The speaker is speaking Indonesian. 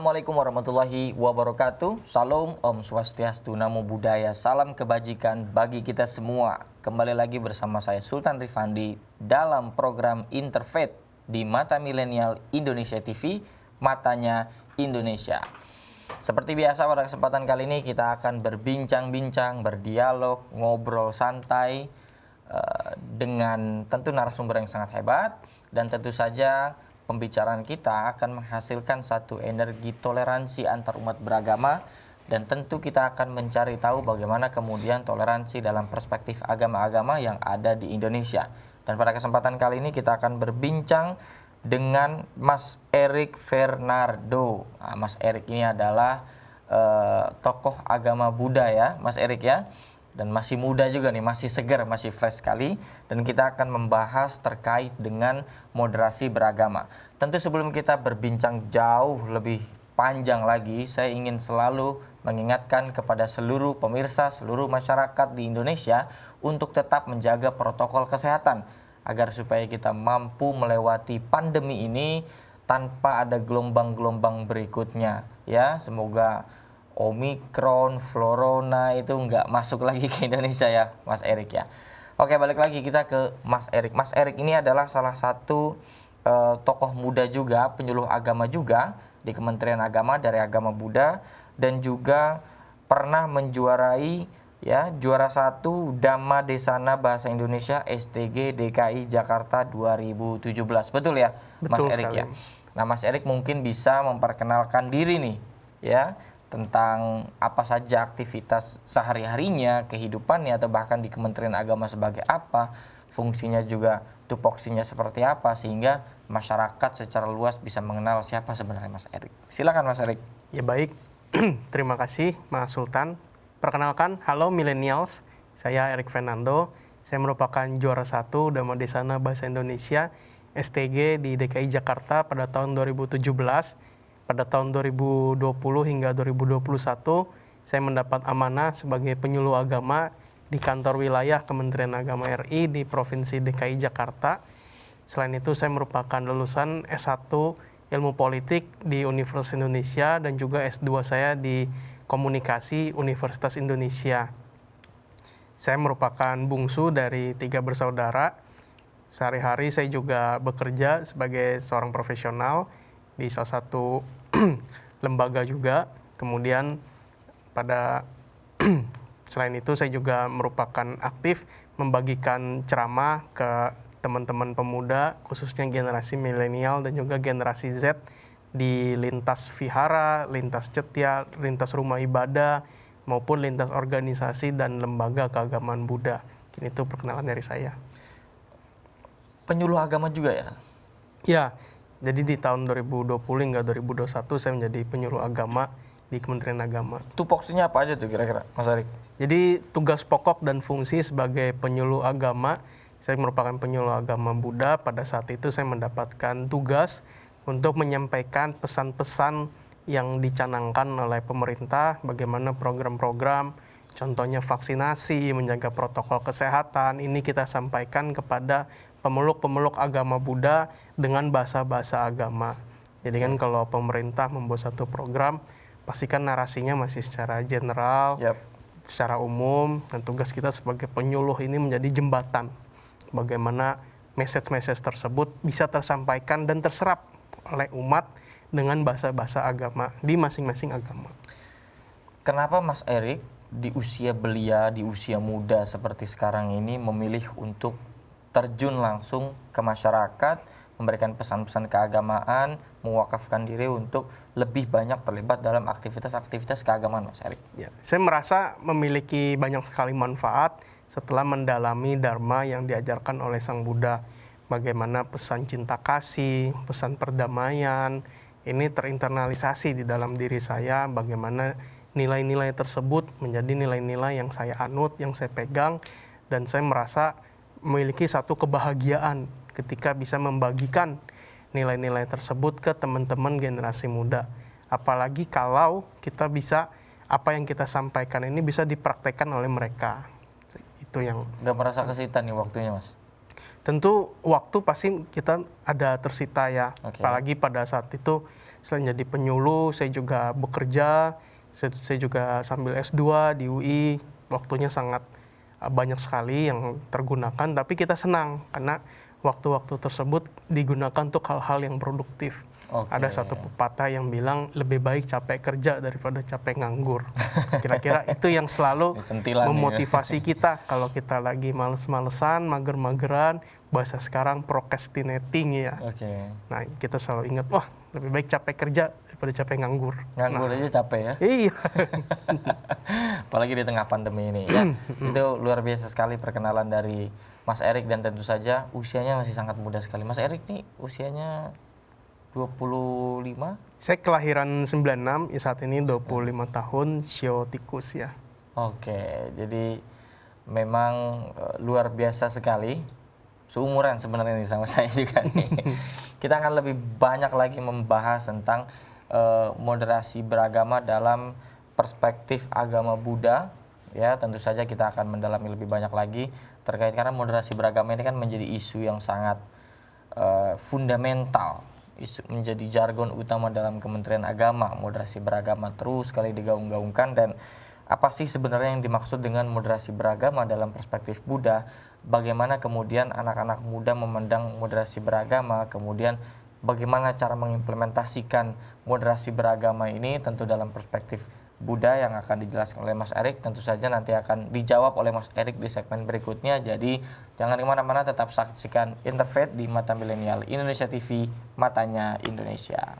Assalamualaikum warahmatullahi wabarakatuh. Salam, Om Swastiastu, Namo Buddhaya, salam kebajikan bagi kita semua. Kembali lagi bersama saya Sultan Rifandi dalam program Interfaith di Mata Milenial Indonesia TV, Matanya Indonesia. Seperti biasa pada kesempatan kali ini kita akan berbincang-bincang, berdialog, ngobrol santai dengan tentu narasumber yang sangat hebat, dan tentu saja pembicaraan kita akan menghasilkan satu energi toleransi antar umat beragama, dan tentu kita akan mencari tahu bagaimana kemudian toleransi dalam perspektif agama-agama yang ada di Indonesia. Dan pada kesempatan kali ini kita akan berbincang dengan Mas Erik Fernando. Nah, Mas Erik ini adalah tokoh agama Buddha ya, Mas Erik ya. Dan masih muda juga nih, masih segar, masih fresh sekali. Dan kita akan membahas terkait dengan moderasi beragama. Tentu sebelum kita berbincang jauh lebih panjang lagi, saya ingin selalu mengingatkan kepada seluruh pemirsa, seluruh masyarakat di Indonesia untuk tetap menjaga protokol kesehatan agar supaya kita mampu melewati pandemi ini tanpa ada gelombang-gelombang berikutnya. Ya, semoga Omikron, Florona itu nggak masuk lagi ke Indonesia ya, Mas Erik ya. Oke, balik lagi kita ke Mas Erik. Mas Erik ini adalah salah satu tokoh muda juga, penyuluh agama juga di Kementerian Agama dari Agama Buddha, dan juga pernah menjuarai ya juara 1 Dhamma Desana Bahasa Indonesia STG DKI Jakarta 2017. Betul ya, Mas Erik ya. Nah, Mas Erik mungkin bisa memperkenalkan diri nih ya, tentang apa saja aktivitas sehari-harinya, kehidupannya, atau bahkan di Kementerian Agama sebagai apa, fungsinya juga tupoksinya seperti apa, sehingga masyarakat secara luas bisa mengenal siapa sebenarnya Mas Erik. Silakan Mas Erik. Ya baik, terima kasih Mas Sultan. Perkenalkan, halo millennials, saya Erik Fernando. Saya merupakan juara 1 Dhamma Desana Bahasa Indonesia STG di DKI Jakarta pada tahun 2017. Pada tahun 2020 hingga 2021, saya mendapat amanah sebagai penyuluh agama di kantor wilayah Kementerian Agama RI di Provinsi DKI Jakarta. Selain itu, saya merupakan lulusan S1 Ilmu Politik di Universitas Indonesia dan juga S2 saya di Komunikasi Universitas Indonesia. Saya merupakan bungsu dari 3 bersaudara. Sehari-hari saya juga bekerja sebagai seorang profesional di salah satu lembaga juga. Kemudian pada selain itu saya juga merupakan aktif membagikan ceramah ke teman-teman pemuda, khususnya generasi milenial dan juga generasi Z di lintas vihara, lintas cetia, lintas rumah ibadah, maupun lintas organisasi dan lembaga keagamaan Buddha. Ini itu perkenalan dari saya. Penyuluh agama juga ya? Ya, jadi di tahun 2020 hingga 2021 saya menjadi penyuluh agama di Kementerian Agama. Tupoksinya apa aja tuh kira-kira Mas Erik? Jadi tugas pokok dan fungsi sebagai penyuluh agama, saya merupakan penyuluh agama Buddha. Pada saat itu saya mendapatkan tugas untuk menyampaikan pesan-pesan yang dicanangkan oleh pemerintah, bagaimana program-program, contohnya vaksinasi, menjaga protokol kesehatan, ini kita sampaikan kepada pemeluk-pemeluk agama Buddha dengan bahasa-bahasa agama. Jadi kan kalau pemerintah membuat satu program, pastikan narasinya masih secara general, secara umum, dan tugas kita sebagai penyuluh ini menjadi jembatan. Bagaimana message-message tersebut bisa tersampaikan dan terserap oleh umat dengan bahasa-bahasa agama di masing-masing agama. Kenapa Mas Erik di usia belia, di usia muda seperti sekarang ini memilih untuk terjun langsung ke masyarakat, memberikan pesan-pesan keagamaan, mewakafkan diri untuk lebih banyak terlibat dalam aktivitas-aktivitas keagamaan, Mas Erik? Ya, saya merasa memiliki banyak sekali manfaat setelah mendalami Dharma yang diajarkan oleh Sang Buddha. Bagaimana pesan cinta kasih, pesan perdamaian, ini terinternalisasi di dalam diri saya, bagaimana nilai-nilai tersebut menjadi nilai-nilai yang saya anut, yang saya pegang, dan saya merasa memiliki satu kebahagiaan ketika bisa membagikan nilai-nilai tersebut ke teman-teman generasi muda. Apalagi kalau kita bisa, apa yang kita sampaikan ini bisa dipraktekkan oleh mereka. Itu yang... Gak merasa kesitan nih waktunya, Mas? Tentu waktu pasti kita ada tersita ya. Oke. Apalagi pada saat itu selain jadi penyuluh, saya juga bekerja, saya juga sambil S2 di UI. Waktunya sangat banyak sekali yang tergunakan, tapi kita senang karena waktu-waktu tersebut digunakan untuk hal-hal yang produktif. Oke. Ada satu pepatah yang bilang lebih baik capek kerja daripada capek nganggur. Kira-kira itu yang selalu Sentilan ya. memotivasi kita kalau kita lagi males-malesan, mager-mageran, bahasa sekarang procrastinating ya. Oke. Nah, kita selalu ingat, wah lebih baik capek kerja daripada capek nganggur. Nganggur aja capek ya. Iya. Apalagi di tengah pandemi ini ya. Itu luar biasa sekali perkenalan dari Mas Erik, dan tentu saja usianya masih sangat muda sekali. Mas Erik nih usianya 25? Saya kelahiran 96, saat ini 25 tahun, sio tikus ya. Oke, jadi memang luar biasa sekali. Seumuran sebenarnya nih sama saya juga nih. Kita akan lebih banyak lagi membahas tentang moderasi beragama dalam perspektif agama Buddha. Ya, tentu saja kita akan mendalami lebih banyak lagi terkait, karena moderasi beragama ini kan menjadi isu yang sangat fundamental. Isu menjadi jargon utama dalam Kementerian Agama. Moderasi beragama terus sekali digaung-gaungkan, dan apa sih sebenarnya yang dimaksud dengan moderasi beragama dalam perspektif Buddha? Bagaimana kemudian anak-anak muda memandang moderasi beragama, kemudian bagaimana cara mengimplementasikan moderasi beragama ini tentu dalam perspektif Buddha yang akan dijelaskan oleh Mas Erik. Tentu saja nanti akan dijawab oleh Mas Erik di segmen berikutnya. Jadi jangan kemana-mana, tetap saksikan Interfaith di Mata Milenial Indonesia TV, matanya Indonesia.